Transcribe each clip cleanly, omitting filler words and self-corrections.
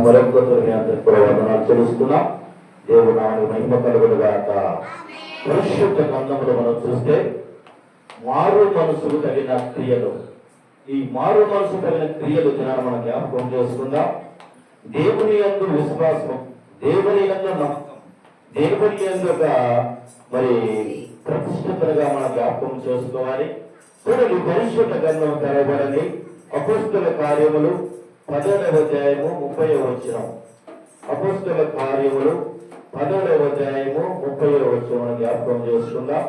మరొకతో మీ అందరికి కూడా వందనాలు తెలుస్తున్నాం. దేవుడు నామమునకు మహిమ కలుగును గాక. పరిశుద్ధ గ్రంథములో మనం చూస్తే మారు మనసుకు తగిన క్రియలు, ఈ మారు మనసు తగిన క్రియలు దినాన్ని మనం జ్ఞాపకం చేసుకుందాం. దేవుని యందు విశ్వాసం, దేవుని యందు నమ్మకం, దేవుని యందు మరి ప్రతిష్ఠితగా మనం జ్ఞాపకం చేసుకోవాలి. చూడండి, పరిశుద్ధ గ్రంథం తెరవబడని అపోస్తుల కార్యములు 10వ అధ్యాయము 30వ వచనం. అపోస్తుల కార్యములు 10వ అధ్యాయము 30వ వచనం మనం జ్ఞాపకం చేసుకుందాం.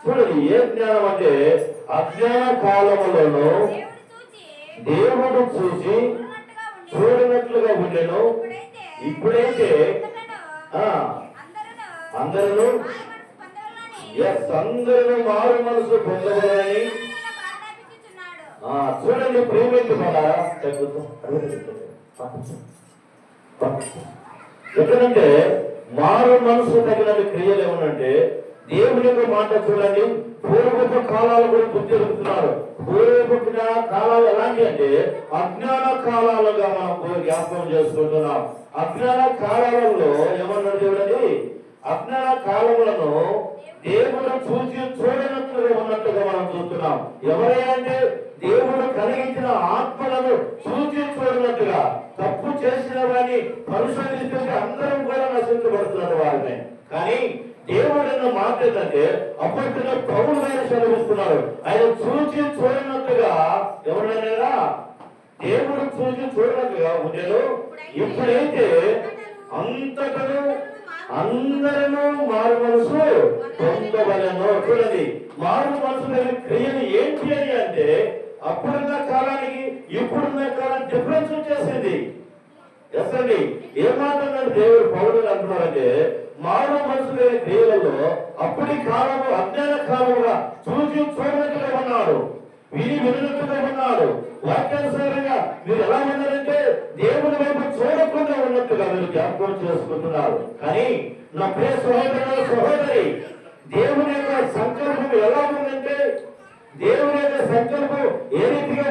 చూడండి, ఏ జ్ఞానం అంటే అజ్ఞాన కాలములను దేవుడు చూసి చూడనట్లుగా ఉండెను. ఇప్పుడైతే అందరూ మారు మనసు పొందవాలని. చూడండి ప్రేమించు మళ్ళా ఎక్కడంటే మారు మనసు తగిన క్రియలు ఏమనంటే దేవుని యొక్క మాట చూడండి. పూర్వపు కాలాల గురించి గుర్తిస్తున్నారు. పూర్వపు కాలాలు ఎలాంటి అంటే అజ్ఞాన కాలాలుగా మనం జ్ఞాపకం చేసుకుంటున్నాం. అజ్ఞాన కాలాలలో ఏమన్నాడు చూడండి, అజ్ఞాన కాలములను దేవుడు చూసి చూడనట్లుగా ఉన్నట్లుగా మనం చూస్తున్నాం. ఎవరైనా దేవుడు కలిగించిన ఆత్మలను చూసి చూడనట్టుగా తప్పు చేసిన వారిని పరిశోధిస్తే అందరం కూడా నశించబడుతున్నారు వారిని. కానీ దేవుడు మాట ఏంటంటే అప్పటిలో పౌరులు ఆయన సెలవిస్తున్నారు. ఆయన చూసి చూడనట్టుగా ఎవరైనా దేవుడు చూసి చూడనట్టుగా ఉండేను. ఇప్పుడైతే అంతటను అందరూ మారు మనసు పొందవలెను. చూడండి, మారు మనసు క్రియలు ఏంటి అని అంటే అప్పుడున్న కాలానికి ఇప్పుడున్న కాలానికి డిఫరెన్స్ వచ్చేసింది. ఎసండి ఏమాత్రం దేవుడు పౌరులు అంటున్నారంటే మానవ మనసు లేని క్రియలలో అప్పటి కాలము అజ్ఞాన కాలంగా చూసి చూడనట్టుగా ఉన్నాడు, విని వినట్టుగా ఉన్నాడు. వాక్యానుసారంగా మీరు ఎలా ఉన్నారంటే దేవుని వైపు చూడకుండా ఉన్నట్టుగా మీరు జ్ఞాపకం చేసుకుంటున్నారు. కానీ నా ప్రియ సహోదరుల సహోదరి, దేవుని యొక్క సంకల్పం ఎలా ఉందంటే దేవుని యొక్క సంకల్పం ఏ రీతిగా